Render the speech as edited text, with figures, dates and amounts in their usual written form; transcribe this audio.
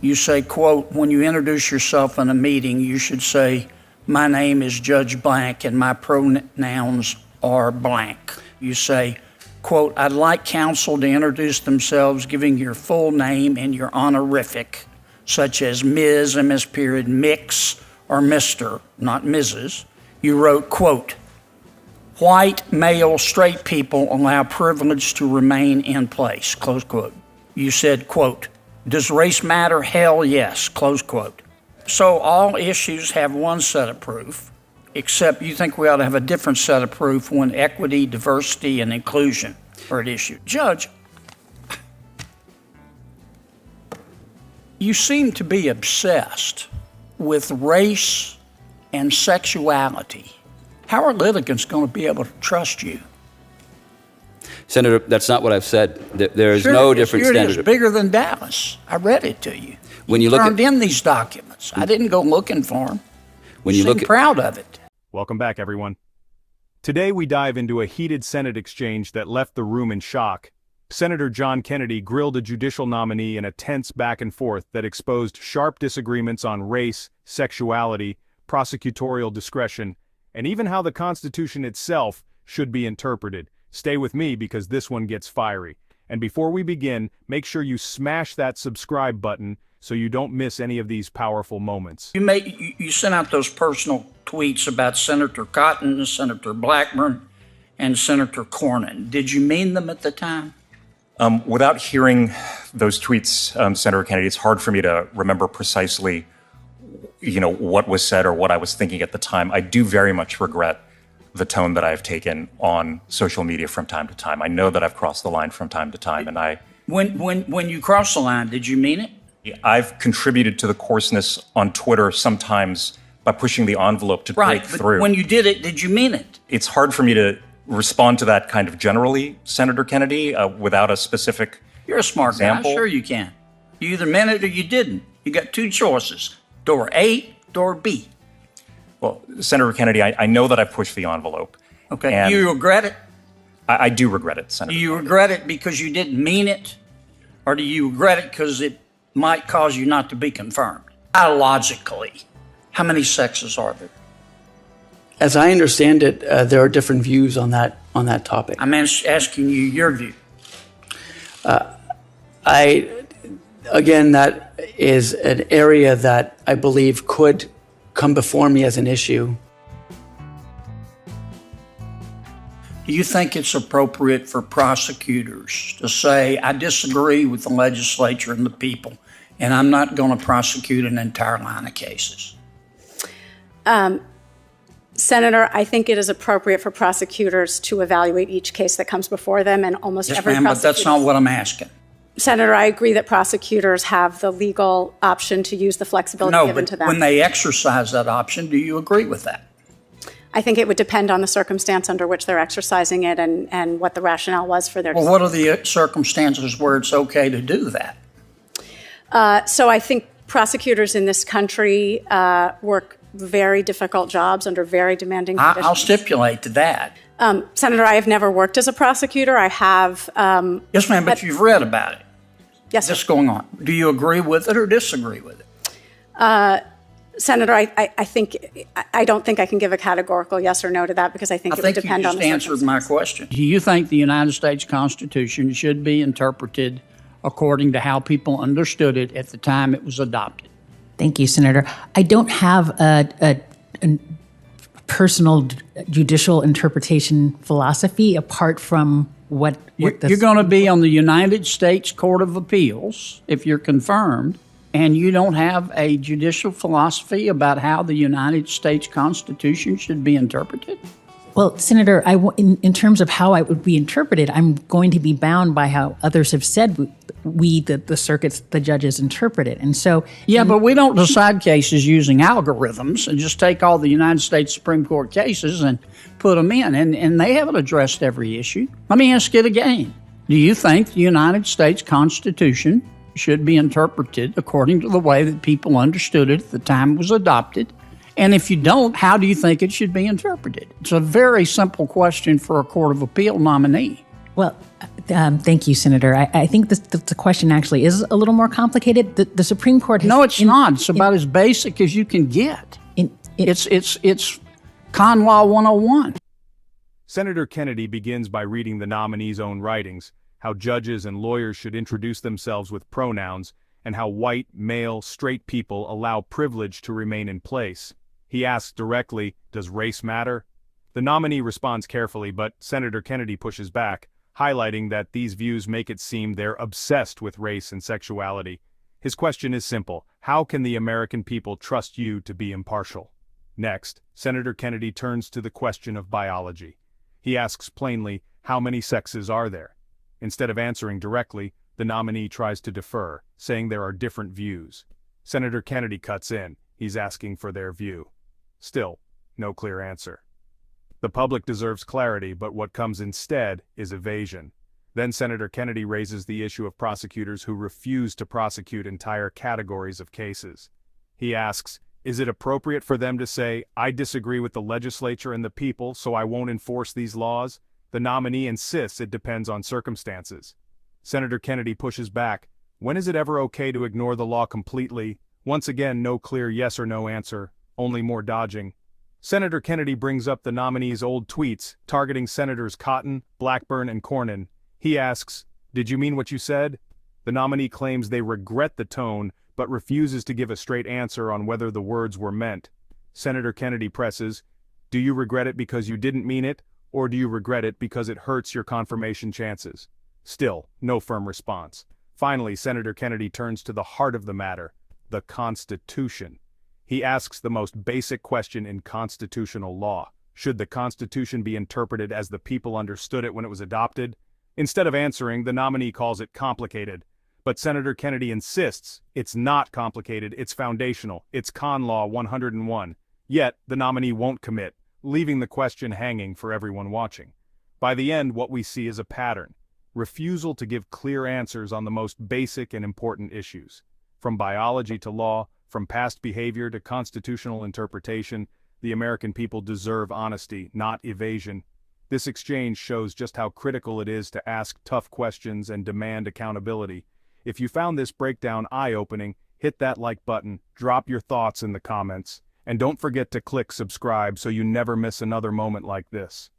You say, quote, when you introduce yourself in a meeting, you should say, my name is Judge Blank and my pronouns are blank. You say, quote, I'd like counsel to introduce themselves giving your full name and your honorific, such as Ms., MS period, Mix, or Mr., not Mrs. You wrote, quote, white, male, straight people allow privilege to remain in place, close quote. You said, quote, does race matter? Hell yes, close quote. So all issues have one set of proof, except you think we ought to have a different set of proof when equity, diversity, and inclusion are at issue. Judge, you seem to be obsessed with race and sexuality. How are litigants going to be able to trust you? Senator, that's not what I've said. There is no different standard. It's bigger than Dallas. I read it to you. When you look turned in these documents. I didn't go looking for them. When you look proud of it. Welcome back, everyone. Today we dive into a heated Senate exchange that left the room in shock. Senator John Kennedy grilled a judicial nominee in a tense back and forth that exposed sharp disagreements on race, sexuality, prosecutorial discretion, and even how the Constitution itself should be interpreted. Stay with me because this one gets fiery. And before we begin, make sure you smash that subscribe button so you don't miss any of these powerful moments. You sent out those personal tweets about Senator Cotton, Senator Blackburn, and Senator Cornyn. Did you mean them at the time? Without hearing those tweets, Senator Kennedy, it's hard for me to remember precisely, what was said or what I was thinking at the time. I do very much regret the tone that I've taken on social media from time to time. I know that I've crossed the line from time to time, and When you crossed the line, did you mean it? I've contributed to the coarseness on Twitter sometimes by pushing the envelope to break through. But when you did it, did you mean it? It's hard for me to respond to that kind of generally, Senator Kennedy, without a specific You're a smart example. guy. Sure you can. You either meant it or you didn't. You got two choices. Door A, door B. Well, Senator Kennedy, I know that I've pushed the envelope. Okay. And You regret it? I do regret it, Senator. Do you regret it because you didn't mean it? Or do you regret it because it might cause you not to be confirmed? Biologically, how many sexes are there? As I understand it, there are different views on that topic. I'm asking you your view. Again, that is an area that I believe could come before me as an issue. Do you think it's appropriate for prosecutors to say, I disagree with the legislature and the people, and I'm not going to prosecute an entire line of cases? Senator, I think it is appropriate for prosecutors to evaluate each case that comes before them, and almost every prosecutor. But that's not what I'm asking. Senator, I agree that prosecutors have the legal option to use the flexibility given to them. When they exercise that option, do you agree with that? I think it would depend on the circumstance under which they're exercising it and what the rationale was for their decision. Well, what are the circumstances where it's okay to do that? So I think prosecutors in this country work very difficult jobs under very demanding conditions. I'll stipulate to that. Senator, I have never worked as a prosecutor. I have. Yes, ma'am, but you've read about it. Yes, sir. What's going on? Do you agree with it or disagree with it? Senator, I don't think I can give a categorical yes or no to that because I think it would depend on the circumstances. You just answered my question. Do you think the United States Constitution should be interpreted according to how people understood it at the time it was adopted? Thank you, Senator. I don't have a personal judicial interpretation philosophy apart from what you're going to be on the United States Court of Appeals if you're confirmed, and you don't have a judicial philosophy about how the United States Constitution should be interpreted? Well, Senator, in terms of how it would be interpreted, I'm going to be bound by how others have said the circuits, the judges interpret it. And so... Yeah, but we don't decide cases using algorithms and just take all the United States Supreme Court cases and put them in. And they haven't addressed every issue. Let me ask it again. Do you think the United States Constitution should be interpreted according to the way that people understood it at the time it was adopted? And if you don't, how do you think it should be interpreted? It's a very simple question for a Court of Appeal nominee. Well, thank you, Senator. I think the question actually is a little more complicated. The Supreme Court has... No, it's not. It's about as basic as you can get. It's con law 101. Senator Kennedy begins by reading the nominee's own writings, how judges and lawyers should introduce themselves with pronouns, and how white, male, straight people allow privilege to remain in place. He asks directly, does race matter? The nominee responds carefully, but Senator Kennedy pushes back, highlighting that these views make it seem they're obsessed with race and sexuality. His question is simple: how can the American people trust you to be impartial? Next, Senator Kennedy turns to the question of biology. He asks plainly, how many sexes are there? Instead of answering directly, the nominee tries to defer, saying there are different views. Senator Kennedy cuts in. He's asking for their view. Still, no clear answer. The public deserves clarity, but what comes instead is evasion. Then Senator Kennedy raises the issue of prosecutors who refuse to prosecute entire categories of cases. He asks, is it appropriate for them to say, I disagree with the legislature and the people, so I won't enforce these laws? The nominee insists it depends on circumstances. Senator Kennedy pushes back. When is it ever okay to ignore the law completely? Once again, no clear yes or no answer, only more dodging. Senator Kennedy brings up the nominee's old tweets targeting Senators Cotton, Blackburn, and Cornyn. He asks, did you mean what you said? The nominee claims they regret the tone, but refuses to give a straight answer on whether the words were meant. Senator Kennedy presses, do you regret it because you didn't mean it, or do you regret it because it hurts your confirmation chances? Still, no firm response. Finally, Senator Kennedy turns to the heart of the matter, the Constitution. He asks the most basic question in constitutional law. Should the Constitution be interpreted as the people understood it when it was adopted? Instead of answering, the nominee calls it complicated. But Senator Kennedy insists it's not complicated, it's foundational, it's con law 101. Yet, the nominee won't commit, leaving the question hanging for everyone watching. By the end, what we see is a pattern: refusal to give clear answers on the most basic and important issues. From biology to law, from past behavior to constitutional interpretation, the American people deserve honesty, not evasion. This exchange shows just how critical it is to ask tough questions and demand accountability. If you found this breakdown eye-opening, hit that like button, drop your thoughts in the comments, and don't forget to click subscribe so you never miss another moment like this.